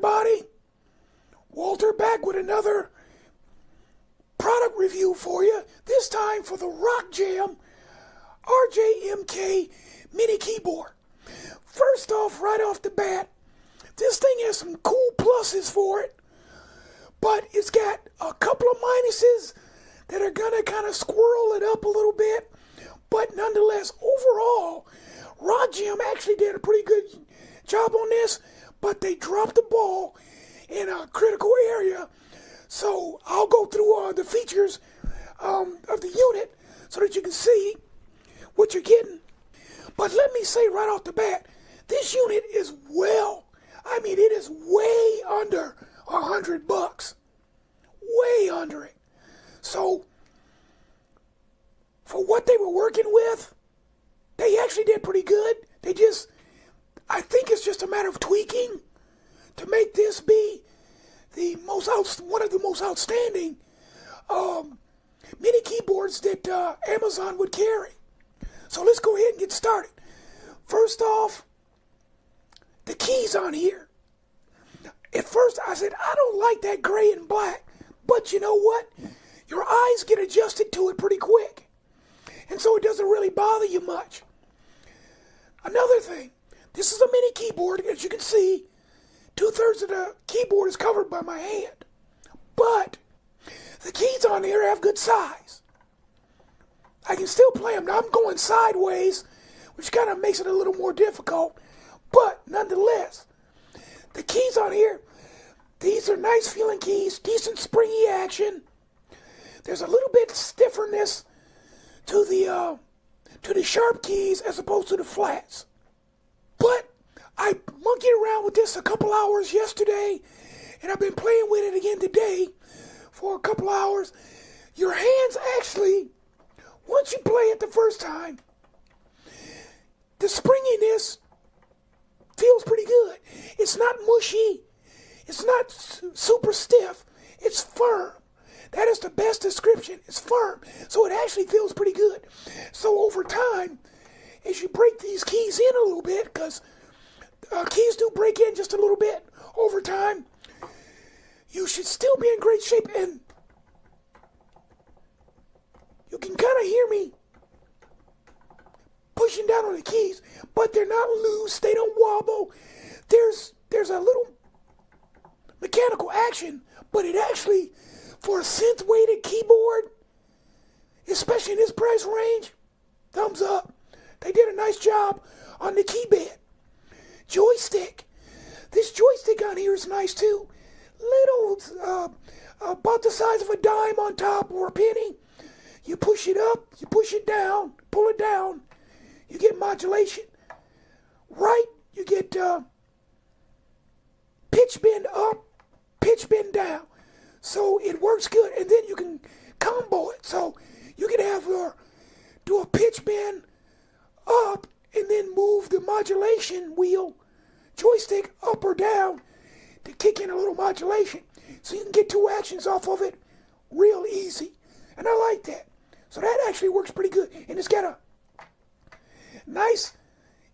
everybody. Walter back with another product review for you. This time for the RockJam RJMK mini keyboard. First off, right off the bat, this thing has some cool pluses for it, but it's got a couple of minuses that are gonna kind of squirrel it up a little bit. But nonetheless, overall, RockJam actually did a pretty good job on this, but they dropped the ball in a critical area. So I'll go through the features of the unit so that you can see what you're getting. But let me say right off the bat, this unit is it is way under $100. Way under it. So for what they were working with, they actually did pretty good. I think it's just a matter of tweaking to make this be one of the most outstanding mini keyboards that Amazon would carry. So let's go ahead and get started. First off, the keys on here. At first I said, I don't like that gray and black, but you know what? Your eyes get adjusted to it pretty quick, and so it doesn't really bother you much. Another thing, this is a mini keyboard. As you can see, 2/3 of the keyboard is covered by my hand, but the keys on here have good size. I can still play them. Now I'm going sideways, which kind of makes it a little more difficult, but nonetheless, the keys on here, these are nice feeling keys, decent springy action. There's a little bit stifferness to the sharp keys as opposed to the flats. But I monkeyed around with this a couple hours yesterday, and I've been playing with it again today for a couple hours. Your hands actually, once you play it the first time, the springiness feels pretty good. It's not mushy. It's not super stiff. It's firm. That is the best description. It's firm. So it actually feels pretty good. So over time, as you break these keys in a little bit, because keys do break in just a little bit over time, you should still be in great shape. And you can kind of hear me pushing down on the keys, but they're not loose. They don't wobble. There's a little mechanical action, but it actually, for a synth-weighted keyboard, especially in this price range, thumbs up. They did a nice job on the key bed. Joystick. This joystick on here is nice too. Little, about the size of a dime on top or a penny. You push it up, you push it down, pull it down, you get modulation. Right, you get pitch bend up, pitch bend down. So it works good, and then you can combo it. So you can do a pitch bend up and then move the modulation wheel joystick up or down to kick in a little modulation. So you can get two actions off of it real easy. And I like that. So that actually works pretty good. And it's got a nice,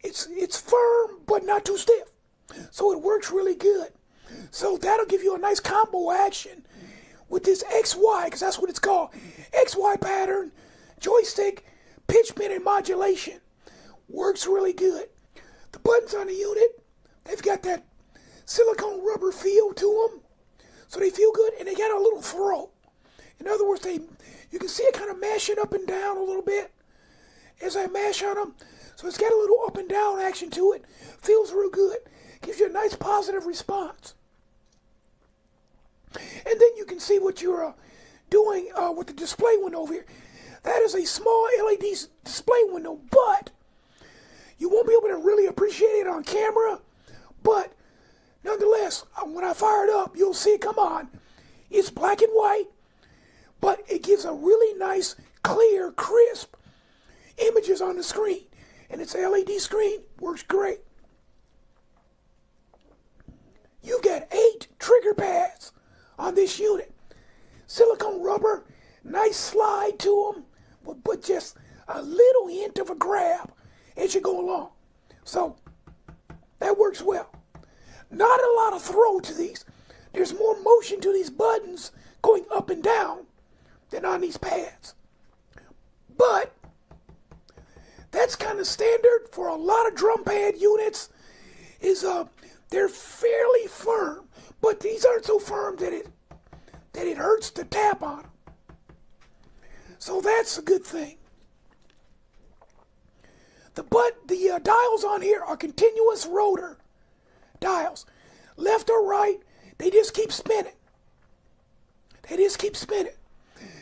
it's firm but not too stiff. So it works really good. So that'll give you a nice combo action with this XY, because that's what it's called. XY pattern, joystick, pitch bend and modulation. Works really good. The buttons on the unit, they've got that silicone rubber feel to them. So they feel good, and they got a little throw. In other words, you can see it kind of mashing up and down a little bit as I mash on them. So it's got a little up and down action to it. Feels real good. Gives you a nice positive response. And then you can see what you're doing with the display window over here. That is a small LED display window, but you won't be able to really appreciate it on camera. But nonetheless, when I fire it up, you'll see it come on. It's black and white, but it gives a really nice, clear, crisp images on the screen. And it's an LED screen, works great. You've got 8 trigger pads on this unit. Silicone rubber, nice slide to them, but just a little hint of a grab as you go along. So that works well. not a lot of throw to these. There's more motion to these buttons going up and down than on these pads. But that's kind of standard for a lot of drum pad units. They're fairly firm, but these aren't so firm that it hurts to tap on them. So that's a good thing. The dials on here are continuous rotor dials. Left or right, they just keep spinning.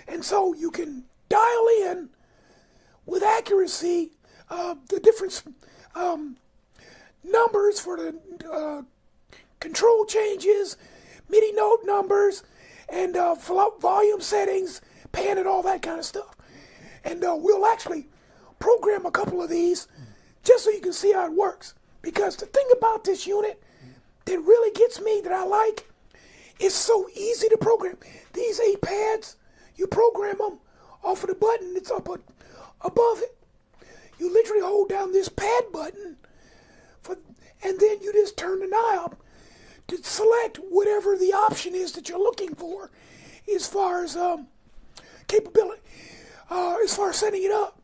And so you can dial in with accuracy the different numbers for the control changes, MIDI note numbers, and volume settings, pan, and all that kind of stuff. And we'll actually program a couple of these just so you can see how it works. Because the thing about this unit that really gets me, that I like, is so easy to program. These 8 pads, you program them off of the button that's up above it. You literally hold down this pad button, and then you just turn the knob to select whatever the option is that you're looking for as far as capability, as far as setting it up.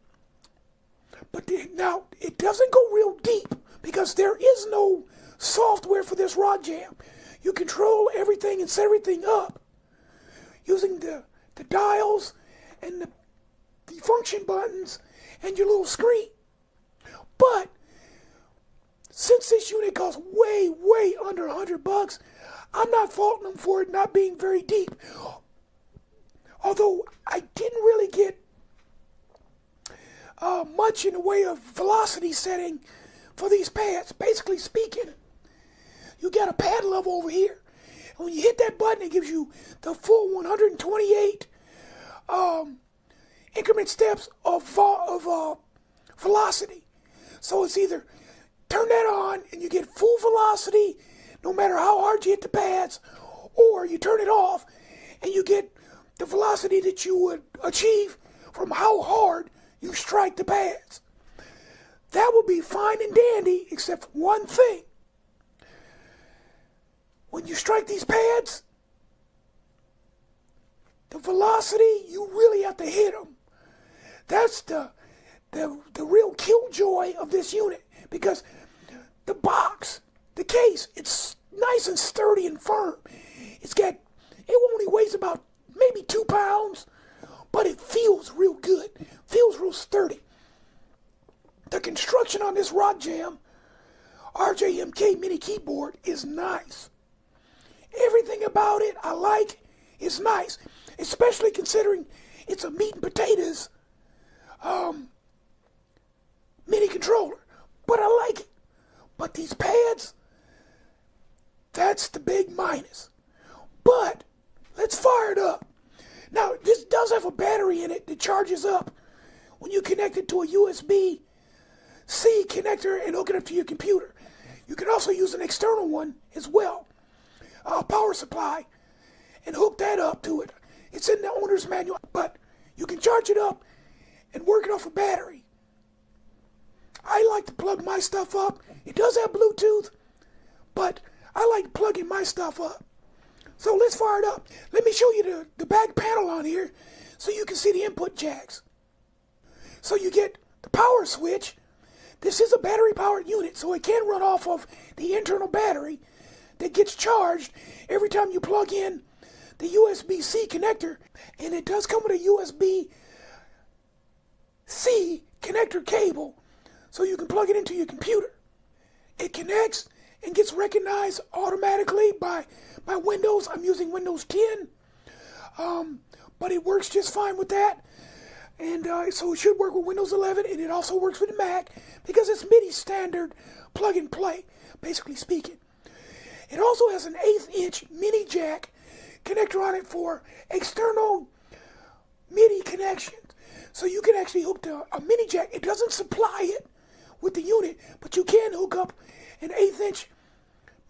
But now, it doesn't go real deep because there is no software for this RockJam. You control everything and set everything up using the dials and the function buttons and your little screen. But since this unit costs way under $100, I'm not faulting them for it not being very deep. Although I didn't really get much in the way of velocity setting for these pads. Basically speaking, you got a pad level over here. And when you hit that button, it gives you the full 128 increment steps of velocity. So it's either turn that on and you get full velocity no matter how hard you hit the pads, or you turn it off and you get the velocity that you would achieve from how hard you strike the pads. That will be fine and dandy, except for one thing. When you strike these pads, the velocity, you really have to hit them. That's the real killjoy of this unit, because the box, the case, it's nice and sturdy and firm. It only weighs about maybe 2 pounds, but it feels real good, feels real sturdy. The construction on this RockJam RJMK mini keyboard is nice. Everything about it I like is nice, especially considering it's a meat and potatoes MIDI controller. But I like it. But these pads, that's the big minus. But let's fire it up. Now, this does have a battery in it that charges up when you connect it to a USB-C connector and hook it up to your computer. You can also use an external one as well, a power supply, and hook that up to it. It's in the owner's manual, but you can charge it up and work it off a battery. I like to plug my stuff up. It does have Bluetooth, but I like plugging my stuff up. So let's fire it up. Let me show you the back panel on here so you can see the input jacks. So you get the power switch. This is a battery-powered unit, so it can run off of the internal battery that gets charged every time you plug in the USB-C connector. And it does come with a USB-C connector cable, so you can plug it into your computer. It connects and gets recognized automatically by Windows. I'm using Windows 10, but it works just fine with that. And so it should work with Windows 11, and it also works with the Mac because it's MIDI standard plug and play, basically speaking. It also has an 1/8 inch mini jack connector on it for external MIDI connections. So you can actually hook to a mini jack. It doesn't supply it with the unit, but you can hook up an 1/8 inch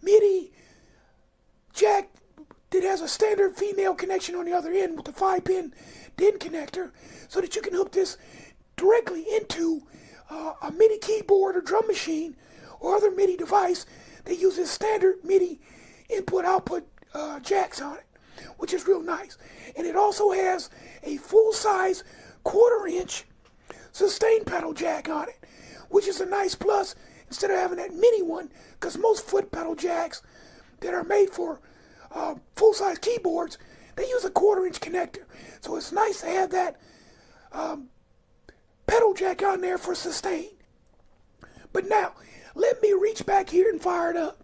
MIDI jack that has a standard female connection on the other end with the 5-pin DIN connector, so that you can hook this directly into a MIDI keyboard or drum machine or other MIDI device they use this standard MIDI input-output jacks on it, which is real nice. And it also has a full-size 1/4-inch sustain pedal jack on it, which is a nice plus instead of having that mini one, because most foot pedal jacks that are made for full-size keyboards, they use a 1/4-inch connector. So it's nice to have that pedal jack on there for sustain. But now, let me reach back here and fire it up.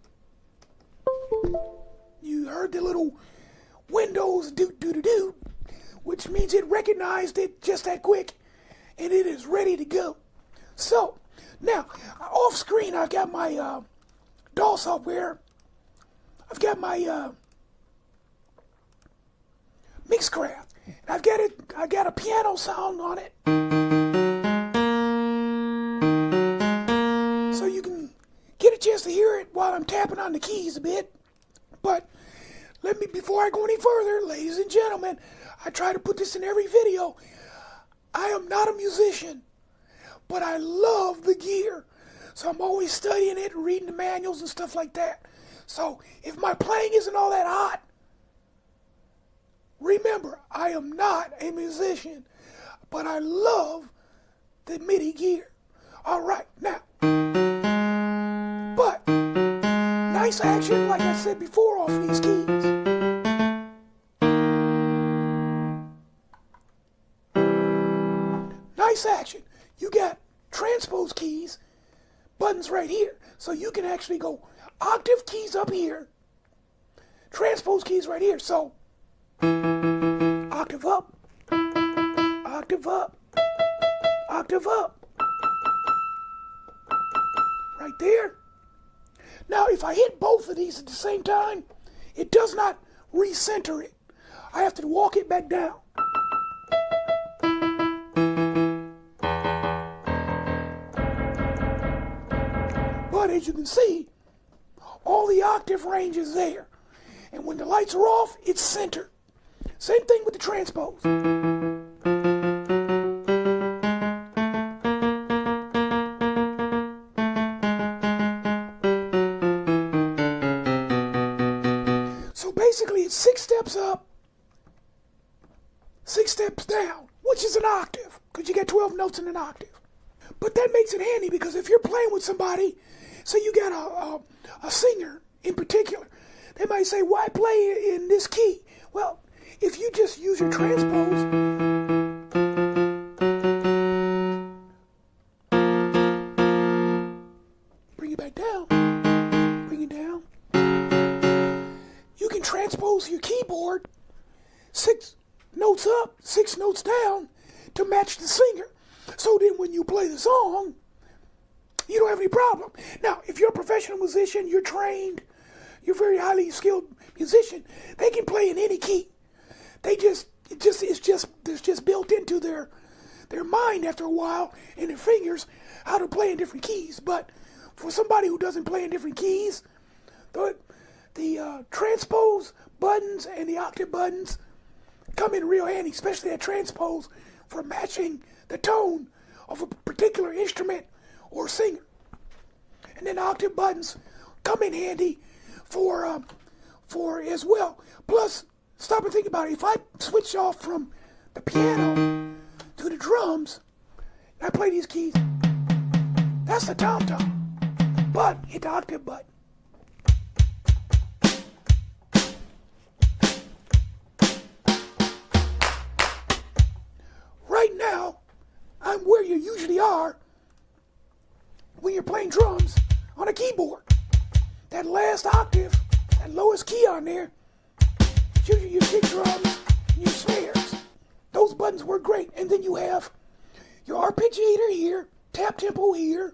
You heard the little Windows do-do-do-do, which means it recognized it just that quick, and it is ready to go. So, now, off screen, I've got my DAW software. I've got my Mixcraft. And I got a piano sound on it. So you can get a chance to hear it while I'm tapping on the keys a bit. But before I go any further, ladies and gentlemen, I try to put this in every video. I am not a musician, but I love the gear. So I'm always studying it, reading the manuals and stuff like that. So if my playing isn't all that hot, remember, I am not a musician, but I love the MIDI gear. All right, now, but nice action, like I said before, off these keys. Nice action. You got transpose keys, buttons right here, so you can actually go octave keys up here, transpose keys right here. So octave up, octave up, octave up, right there. Now, if I hit both of these at the same time, it does not recenter it. I have to walk it back down. But as you can see, all the octave range is there. And when the lights are off, it's centered. Same thing with the transpose. So basically it's 6 steps up, 6 steps down, which is an octave, because you get 12 notes in an octave. But that makes it handy, because if you're playing with somebody, say you got a singer in particular, they might say, why play in this key? Well, if you just use your transpose, bring it back down, bring it down. You can transpose your keyboard 6 notes up, 6 notes down to match the singer. So then when you play the song, you don't have any problem. Now, if you're a professional musician, you're trained, you're a very highly skilled musician, they can play in any key. It's just built into their mind after a while, and their fingers, how to play in different keys. But for somebody who doesn't play in different keys, the transpose buttons and the octave buttons come in real handy, especially that transpose for matching the tone of a particular instrument or singer. And then the octave buttons come in handy for as well. Plus, stop and think about it. If I switch off from the piano to the drums, and I play these keys, that's the tom-tom. But hit the octave button. Right now, I'm where you usually are when you're playing drums on a keyboard. That last octave, that lowest key on there, it's usually your kick drums and your snares. Those buttons work great. And then you have your arpeggiator here, tap tempo here.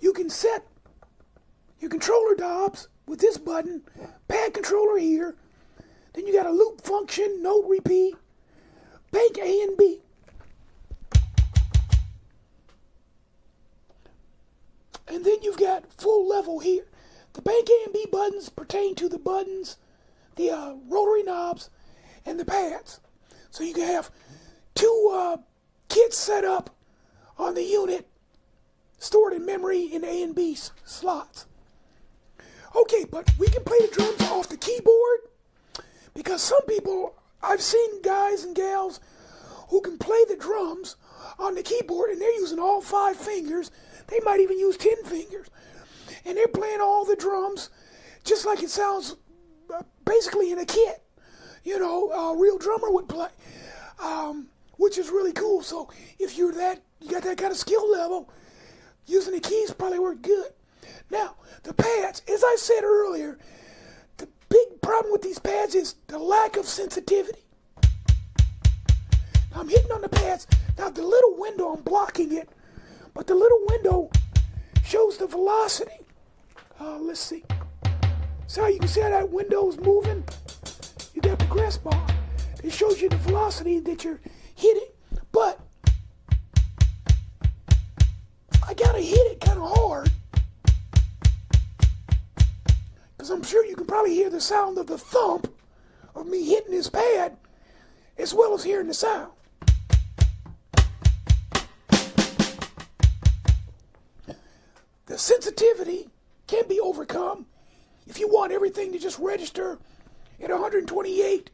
You can set your controller knobs with this button, pad controller here. Then you got a loop function, note repeat, bank A and B. And then you've got full level here. The bank A and B buttons pertain to the buttons, the rotary knobs, and the pads. So you can have 2 kits set up on the unit, stored in memory in A and B slots. Okay, but we can play the drums off the keyboard because some people, I've seen guys and gals who can play the drums on the keyboard and they're using all 5 fingers. They might even use 10 fingers. And they're playing all the drums just like it sounds basically in a kit. You know, a real drummer would play, which is really cool. So if you got that kind of skill level, using the keys probably work good. Now, the pads, as I said earlier, the big problem with these pads is the lack of sensitivity. Now, I'm hitting on the pads. Now, the little window, I'm blocking it, but the little window shows the velocity. Let's see. So you can see how that window is moving? You got the progress bar. It shows you the velocity that you're hitting, but I gotta hit it kind of hard because I'm sure you can probably hear the sound of the thump of me hitting this pad as well as hearing the sound. The sensitivity can be overcome if you want everything to just register at 128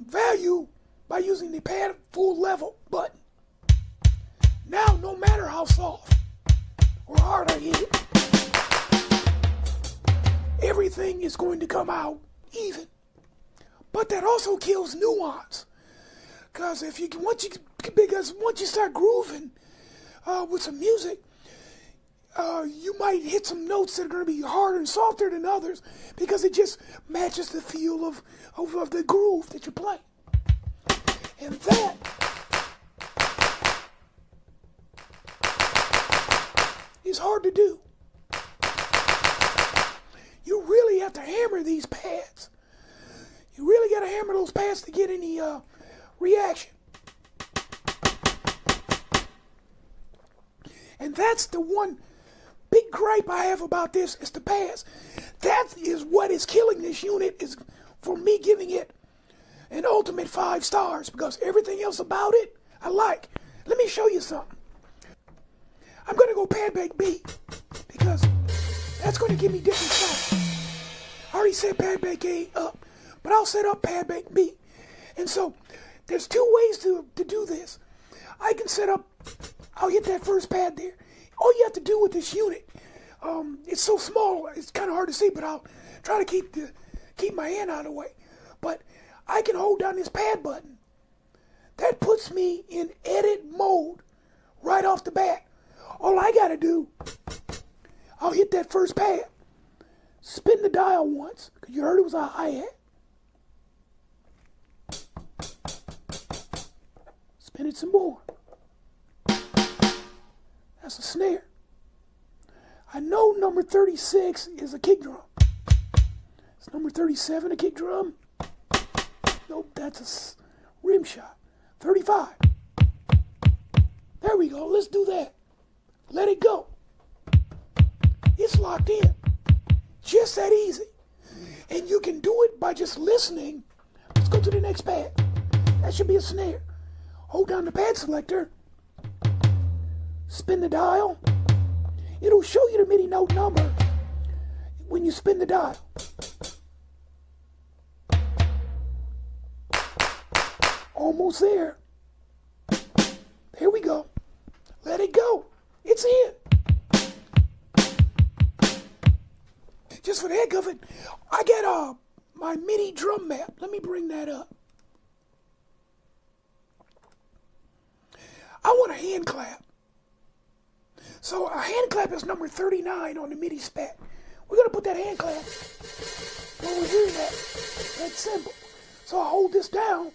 value by using the pad full level button. Now, no matter how soft or hard I hit it, everything is going to come out even. But that also kills nuance, because once you start grooving with some music, you might hit some notes that are going to be harder and softer than others because it just matches the feel of the groove that you play. And that is hard to do. You really have to hammer these pads. You really got to hammer those pads to get any reaction. And that's the one big gripe I have about this is the pads. That is what is killing this unit, is for me giving it an ultimate 5 stars, because everything else about it I like. Let me show you something. I'm going to go pad bank B because that's going to give me different sound. I already set pad bank A up, but I'll set up pad bank B. And so there's 2 ways to do this. I can set up, I'll hit that first pad there. All you have to do with this unit, it's so small, it's kind of hard to see, but I'll try to keep my hand out of the way. But I can hold down this pad button. That puts me in edit mode right off the bat. All I got to do, I'll hit that first pad, spin the dial once, because you heard it was a hi-hat. Spin it some more. That's a snare. I know number 36 is a kick drum. Is number 37 a kick drum? Nope, that's a rim shot. 35. There we go. Let's do that. Let it go. It's locked in. Just that easy. And you can do it by just listening. Let's go to the next pad. That should be a snare. Hold down the pad selector. Spin the dial. It'll show you the MIDI note number when you spin the dial. Almost there. There we go. Let it go. It's in. Just for the heck of it, I got my MIDI drum map. Let me bring that up. I want a hand clap. So a hand clap is number 39 on the MIDI spec. We're going to put that hand clap when we hear that symbol. So I hold this down,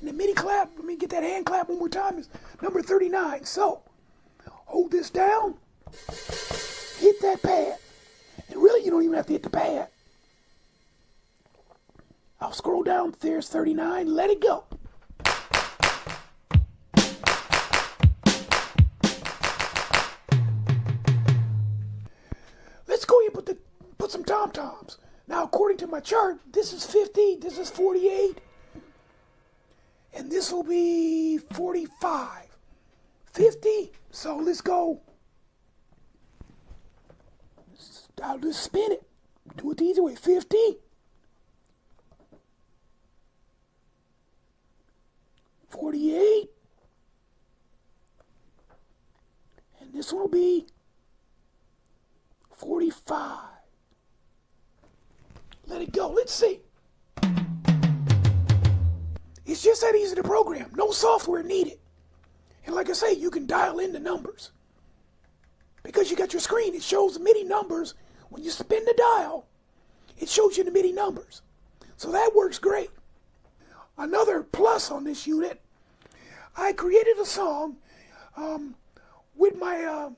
and the MIDI clap, let me get that hand clap one more time, is number 39. So hold this down, hit that pad. And really, you don't even have to hit the pad. I'll scroll down, there's 39, let it go. Let's go ahead and put some tom-toms. Now, according to my chart, this is 50, this is 48, and this will be 45. 50, so let's go. I'll just spin it. Do it the easy way. 50. 48. And this one will be 45. Let it go. Let's see. It's just that easy to program. No software needed. And like I say, you can dial in the numbers. Because you got your screen, it shows the MIDI numbers. When you spin the dial, it shows you the MIDI numbers. So that works great. Another plus on this unit, I created a song with my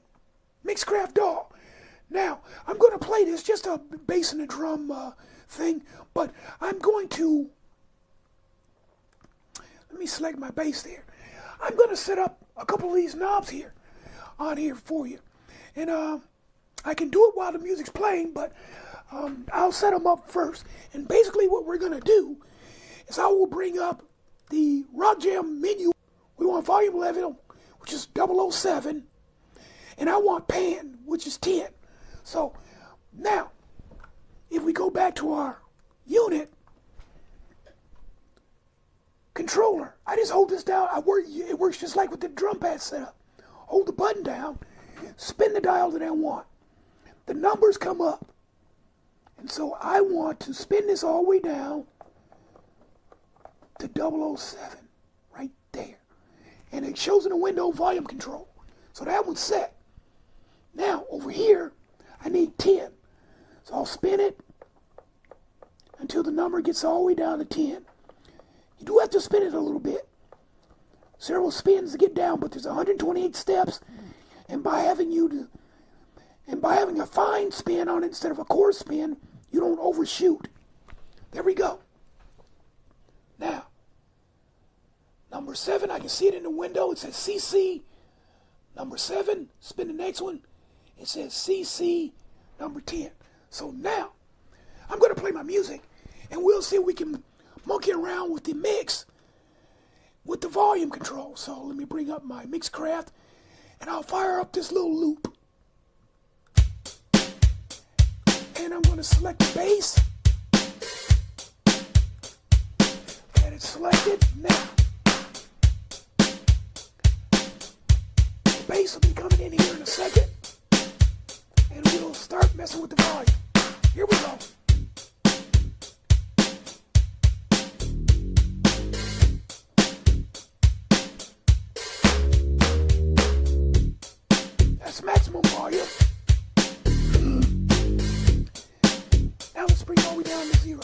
Mixcraft DAW. Now, I'm going to play this, just a bass and a drum thing, but I'm going to, let me select my bass there. I'm going to set up a couple of these knobs here, on here for you. And I can do it while the music's playing, but I'll set them up first. And basically what we're going to do is I will bring up the RockJam menu. We want volume level, which is 007, and I want pan, which is 10. So now, if we go back to our unit, controller, I just hold this down. It works just like with the drum pad setup. Hold the button down, spin the dial that I want. The numbers come up. And so I want to spin this all the way down to 007, right there. And it shows in the window volume control. So that one's set. Now, over here, I need 10. So I'll spin it until the number gets all the way down to 10. You do have to spin it a little bit. Several spins to get down, but there's 128 steps. And by having a fine spin on it instead of a coarse spin, you don't overshoot. There we go. Now, number 7, I can see it in the window. It says CC number 7. Spin the next one. It says CC number 10. So now, I'm going to play my music, and we'll see if we can monkey around with the mix with the volume control. So let me bring up my Mixcraft, and I'll fire up this little loop. And I'm going to select the bass. And it's selected. Now, the bass will be coming in here in a second. And we'll start messing with the volume. Here we go. That's maximum volume. Now let's bring it all the way down to 0.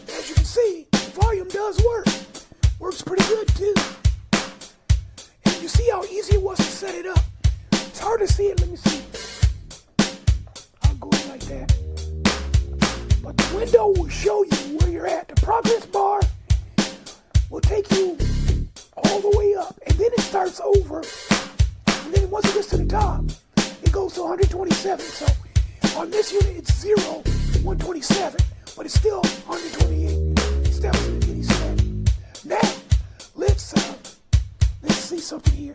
As you can see, the volume does work. Works pretty good too. And you see how easy it was to set it up. It's hard to see it. Let me see. I'll go in like that. But the window will show you where you're at. The progress bar will take you all the way up. And then it starts over. And then once it gets to the top, it goes to 127. So on this unit, it's 0, 127. But it's still 128 steps in the MIDI set. Now, let's see something here.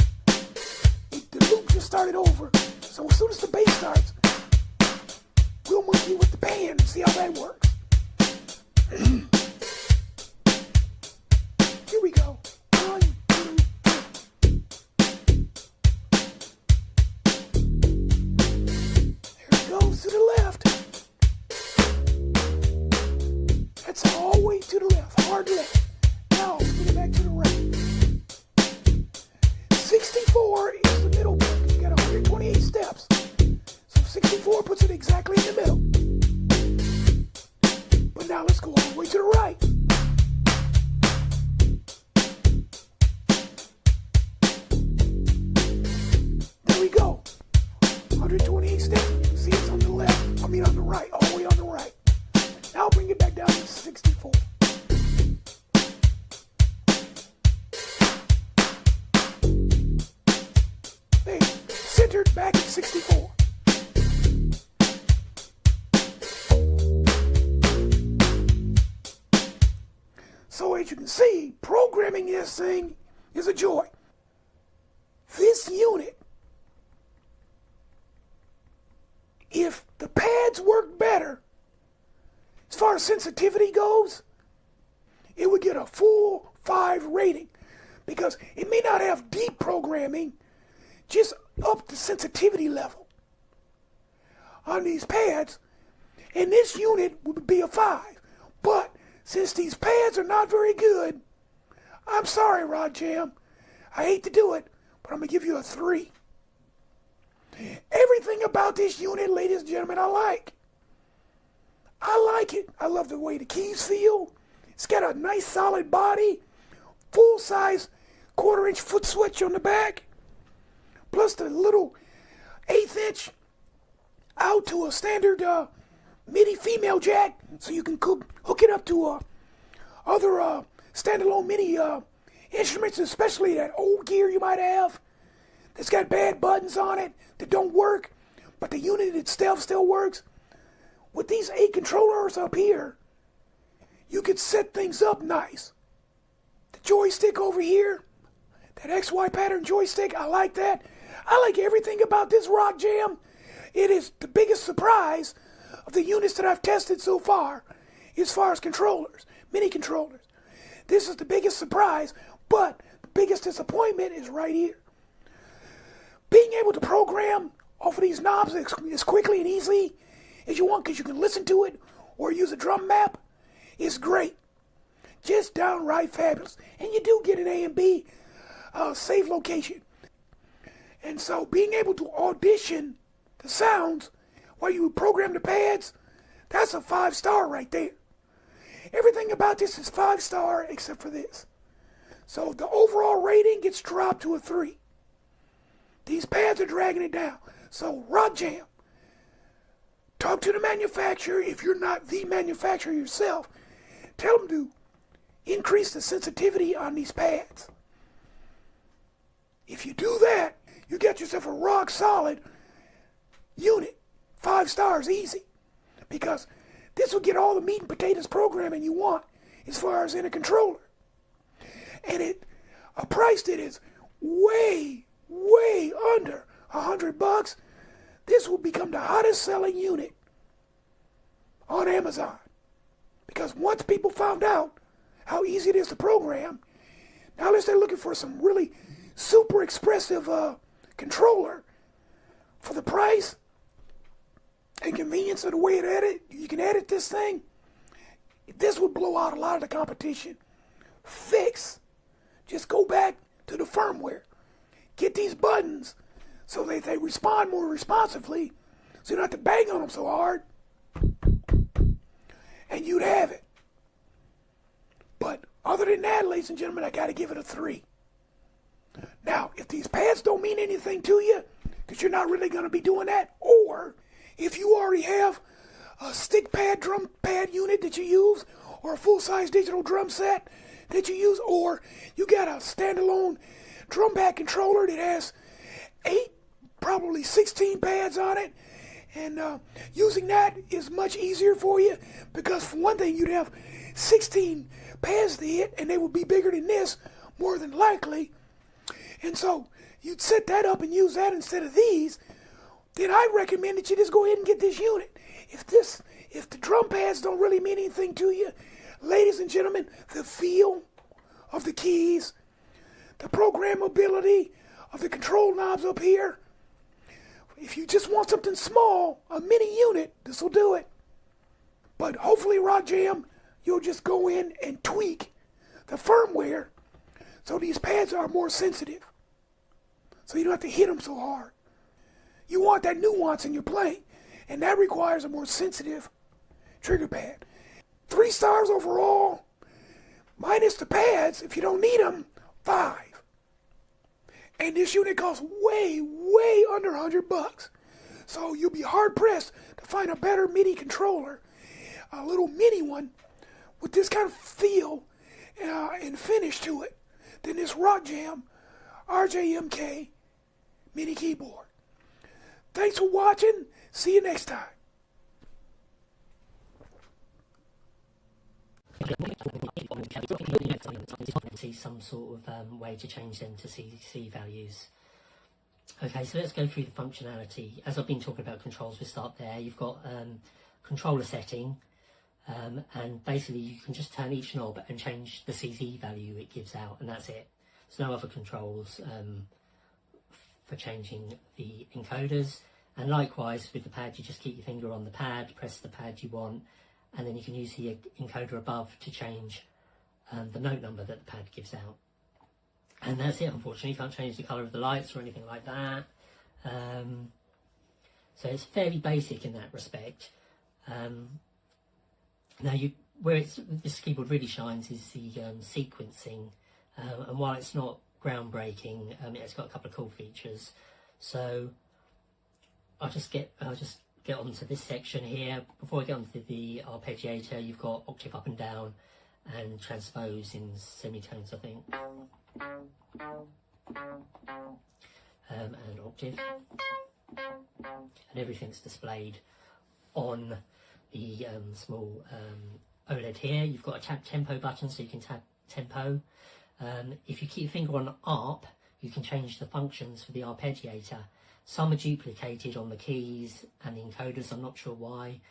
The loop just started over. So as soon as the bass starts, we'll monkey with the pan and see how that works. Here we go. 1, 2, 3. There it goes to the left. That's all the way to the left. Hard left. Now, spin it back to the right. 64 is the middle bit. You got 128 steps. So 64 puts it exactly in the middle. But now let's go all the way to the right. There we go. 128 steps. You can see it's on the left. I mean on the right. All the way on the right. Now I'll bring it back down to 64. Hey, centered back at 64. So as you can see, programming this thing is a joy. this unit, if the pads work better, as far as sensitivity goes, it would get a full 5 rating, because it may not have deep programming, just up the sensitivity level on these pads, and this unit would be a 5. But since these pads are not very good, I'm sorry, RockJam, I hate to do it, but I'm going to give you a 3. Everything about this unit, ladies and gentlemen, I like. I like it. I love the way the keys feel. It's got a nice solid body, full-size 1/4-inch foot switch on the back, plus the little 1/8 inch out to a standard MIDI female jack, so you can hook it up to other standalone MIDI instruments, especially that old gear you might have that's got bad buttons on it that don't work, but the unit itself still works. With these 8 controllers up here, you could set things up nice. The joystick over here, that XY pattern joystick, I like that. I like everything about this RockJam. It is the biggest surprise of the units that I've tested so far as controllers, MIDI controllers. This is the biggest surprise, but the biggest disappointment is right here. Being able to program off of these knobs as quickly and easily as you want, because you can listen to it or use a drum map, is great. Just downright fabulous. And you do get an A and B save location. And so being able to audition the sounds while you program the pads, that's a 5-star right there. Everything about this is 5-star except for this. So the overall rating gets dropped to a 3. These pads are dragging it down. So RockJam, talk to the manufacturer. If you're not the manufacturer yourself, tell them to increase the sensitivity on these pads. If you do that, you get yourself a rock solid unit. 5 stars easy. Because this will get all the meat and potatoes programming you want as far as in a controller. And a price that is way under $100. This will become the hottest selling unit on Amazon. Because once people found out how easy it is to program, now unless they're looking for some really super expressive controller for the price and convenience of the way you can edit this thing, this would blow out a lot of the competition. Fix. Just go back to the firmware. Get these buttons so that they respond more responsively, so you don't have to bang on them so hard, and you'd have it. But other than that, ladies and gentlemen, I got to give it a 3. Now, if these pads don't mean anything to you, because you're not really going to be doing that, or if you already have a stick pad, drum pad unit that you use, or a full-size digital drum set that you use, or you got a standalone drum pad controller that has 8, probably 16 pads on it, and using that is much easier for you, because for one thing, you'd have 16 pads to hit, and they would be bigger than this, more than likely. And so you'd set that up and use that instead of these. Then I recommend that you just go ahead and get this unit. If the drum pads don't really mean anything to you, ladies and gentlemen, the feel of the keys, the programmability of the control knobs up here, if you just want something small, a mini unit, this will do it. But hopefully, RockJam, you'll just go in and tweak the firmware so these pads are more sensitive, so you don't have to hit them so hard. You want that nuance in your playing, and that requires a more sensitive trigger pad. 3 stars overall, minus the pads, if you don't need them, 5. And this unit costs way under $100. So you'll be hard-pressed to find a better MIDI controller, a little mini one, with this kind of feel and finish to it, than this RockJam RJMK MIDI keyboard. Thanks for watching. See you next time. See some sort of way to change them to C values. Okay, so let's go through the functionality. As I've been talking about controls, we start there. You've got controller setting, and basically you can just turn each knob and change the CZ value it gives out, and that's it. There's no other controls for changing the encoders. And likewise with the pad, you just keep your finger on the pad, press the pad you want, and then you can use the encoder above to change the note number that the pad gives out. And that's it. Unfortunately, you can't change the colour of the lights or anything like that. So it's fairly basic in that respect. Now, where this keyboard really shines is the sequencing. And while it's not groundbreaking, it's got a couple of cool features. So I'll just get onto this section here. Before I get onto the arpeggiator, you've got octave up and down and transpose in semitones, I think. And octave, and everything's displayed on the small OLED here. You've got a tap tempo button, so you can tap tempo. If you keep your finger on ARP, you can change the functions for the arpeggiator. Some are duplicated on the keys and the encoders, I'm not sure why.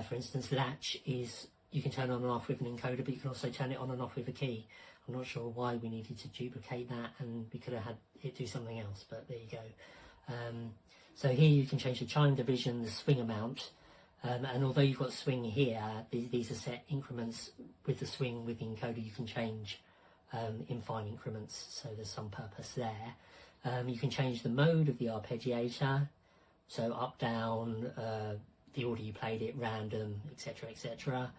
For instance, latch is, you can turn on and off with an encoder, but you can also turn it on and off with a key. I'm not sure why we needed to duplicate that, and we could have had it do something else, but there you go. So here you can change the chime division, the swing amount, and although you've got swing here, these are set increments. With the swing, with the encoder, you can change in fine increments, so there's some purpose there. You can change the mode of the arpeggiator, so up, down, the order you played it, random, etc, etc.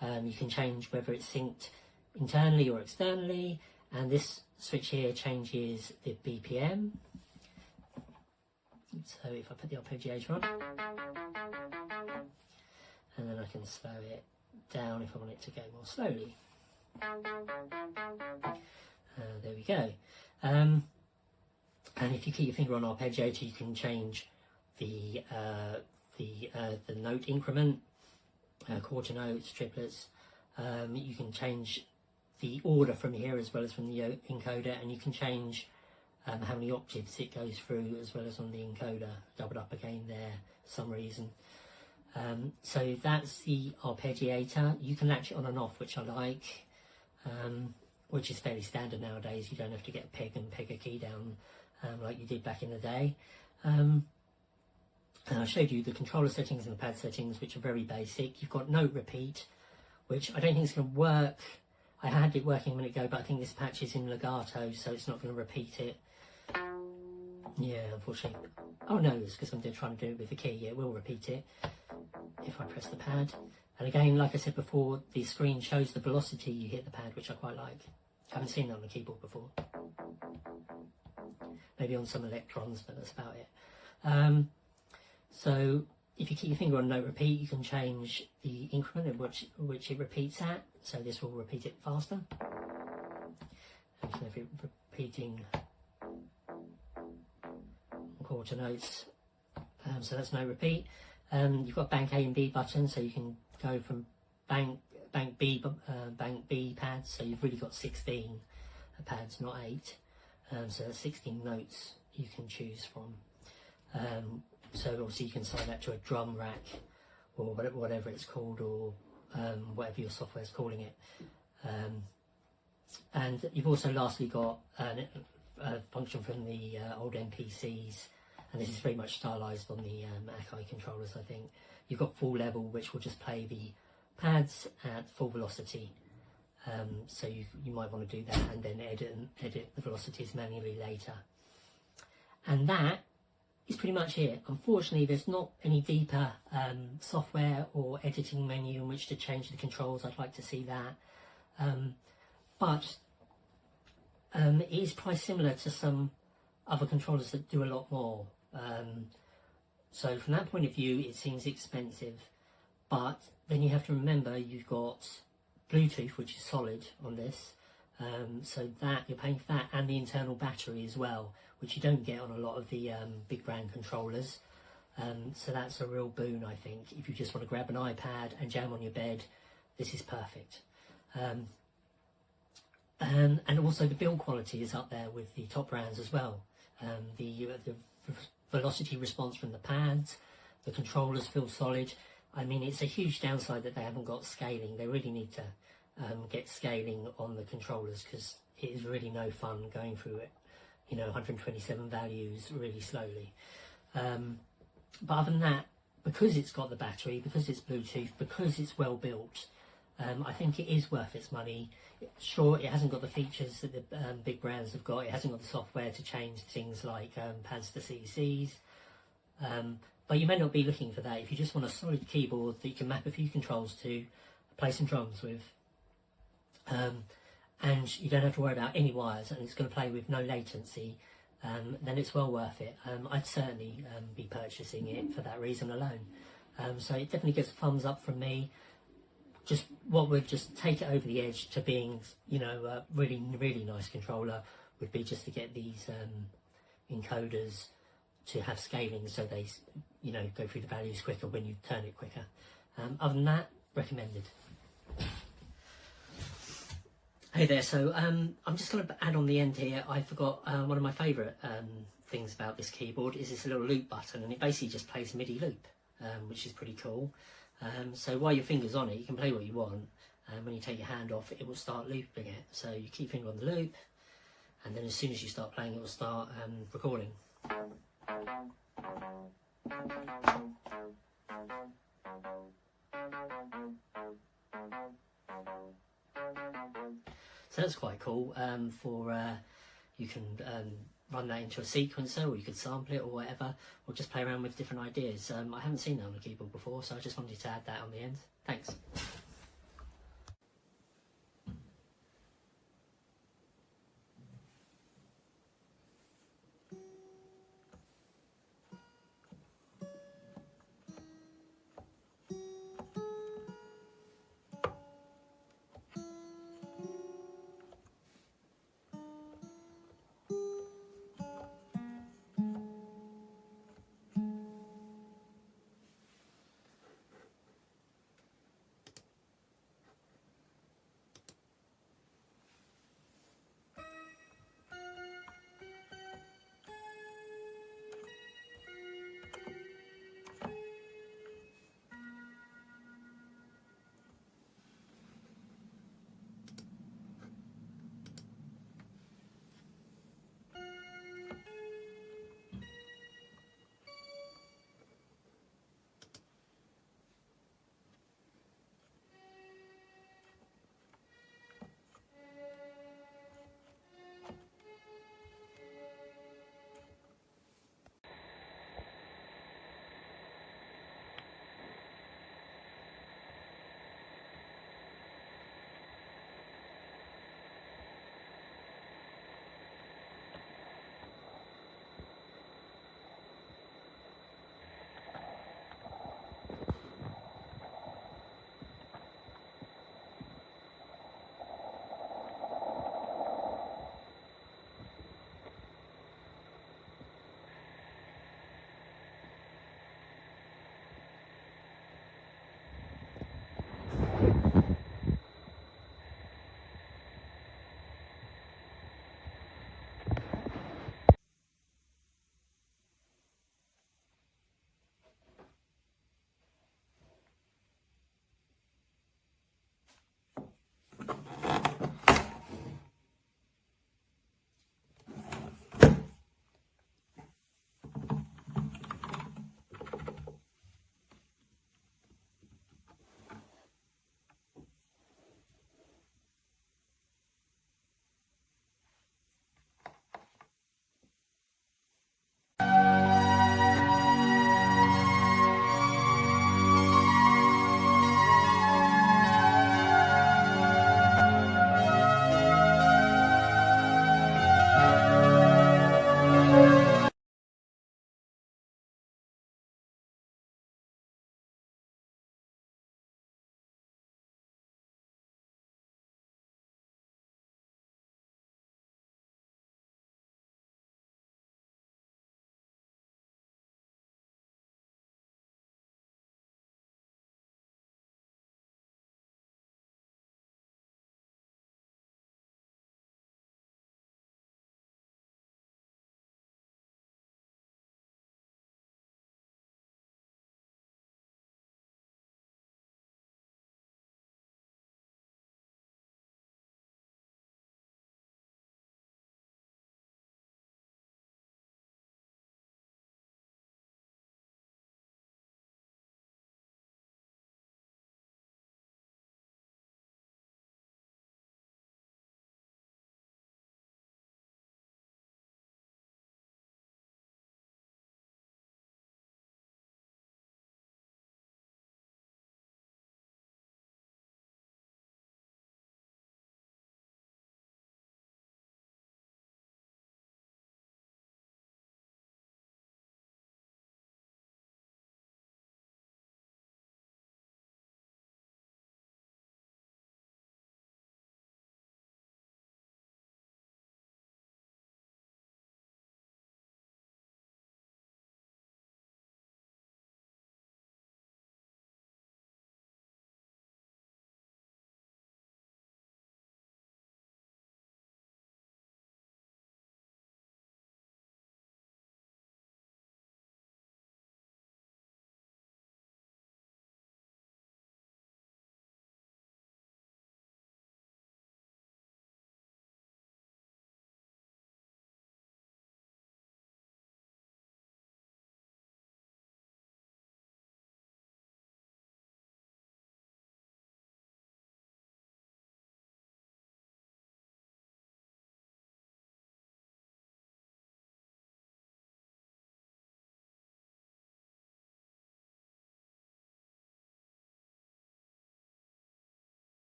You can change whether it's synced internally or externally, and this switch here changes the BPM. So if I put the arpeggiator on, and then I can slow it down if I want it to go more slowly. There we go. And if you keep your finger on arpeggiator, you can change the note increment, quarter notes, triplets. You can change the order from here as well as from the encoder, and you can change how many octaves it goes through as well as on the encoder. Doubled up again there for some reason. So that's the arpeggiator. You can latch it on and off, which I like, which is fairly standard nowadays. You don't have to get a peg and peg a key down like you did back in the day. And I showed you the controller settings and the pad settings, which are very basic. You've got note repeat, which I don't think is going to work. I had it working a minute ago, but I think this patch is in legato, so it's not going to repeat it. Yeah, unfortunately. Oh no, it's because I'm trying to do it with the key. Yeah, it will repeat it if I press the pad. And again, like I said before, the screen shows the velocity you hit the pad, which I quite like. I haven't seen that on the keyboard before. Maybe on some electrons, but that's about it. So if you keep your finger on note repeat, you can change the increment at which it repeats at. So this will repeat it faster. And you can have it repeating quarter notes. So that's note repeat. You've got bank A and B buttons, so you can go from bank B pads. So you've really got 16 pads, not 8. So that's 16 notes you can choose from. So obviously you can assign that to a drum rack or whatever it's called, or whatever your software is calling it. And you've also lastly got a function from the old MPCs, and this is very much stylized on the Akai controllers, I think. You've got full level, which will just play the pads at full velocity. So you might want to do that and then edit the velocities manually later. And that is pretty much it. Unfortunately, there's not any deeper software or editing menu in which to change the controls. I'd like to see that. But it is priced similar to some other controllers that do a lot more. So from that point of view, it seems expensive. But then you have to remember you've got Bluetooth, which is solid on this. So that you're paying for that, and the internal battery as well, which you don't get on a lot of the big brand controllers. So that's a real boon, I think. If you just want to grab an iPad and jam on your bed, this is perfect. And also the build quality is up there with the top brands as well. The velocity response from the pads, the controllers feel solid. I mean, it's a huge downside that they haven't got scaling. They really need to get scaling on the controllers, because it is really no fun going through it, you know, 127 values really slowly. But other than that, because it's got the battery, because it's Bluetooth, because it's well built, I think it is worth its money. Sure, it hasn't got the features that the big brands have got. It hasn't got the software to change things like pads to CCs. But you may not be looking for that. If you just want a solid keyboard that you can map a few controls to, play some drums with, and you don't have to worry about any wires, and it's going to play with no latency, then it's well worth it. I'd certainly be purchasing it for that reason alone. So it definitely gets a thumbs up from me. Just what would just take it over the edge to being, you know, a really, really nice controller would be just to get these encoders to have scaling, so they, you know, go through the values quicker when you turn it quicker. Other than that, recommended. Hey there, so I'm just going to add on the end here, I forgot one of my favourite things about this keyboard is this little loop button, and it basically just plays MIDI loop, which is pretty cool. So while your finger's on it, you can play what you want, and when you take your hand off, it will start looping it. So you keep your finger on the loop, and then as soon as you start playing, it will start recording. So that's quite cool. You can run that into a sequencer, or you could sample it or whatever, or just play around with different ideas. I haven't seen that on a keyboard before, so I just wanted to add that on the end. Thanks.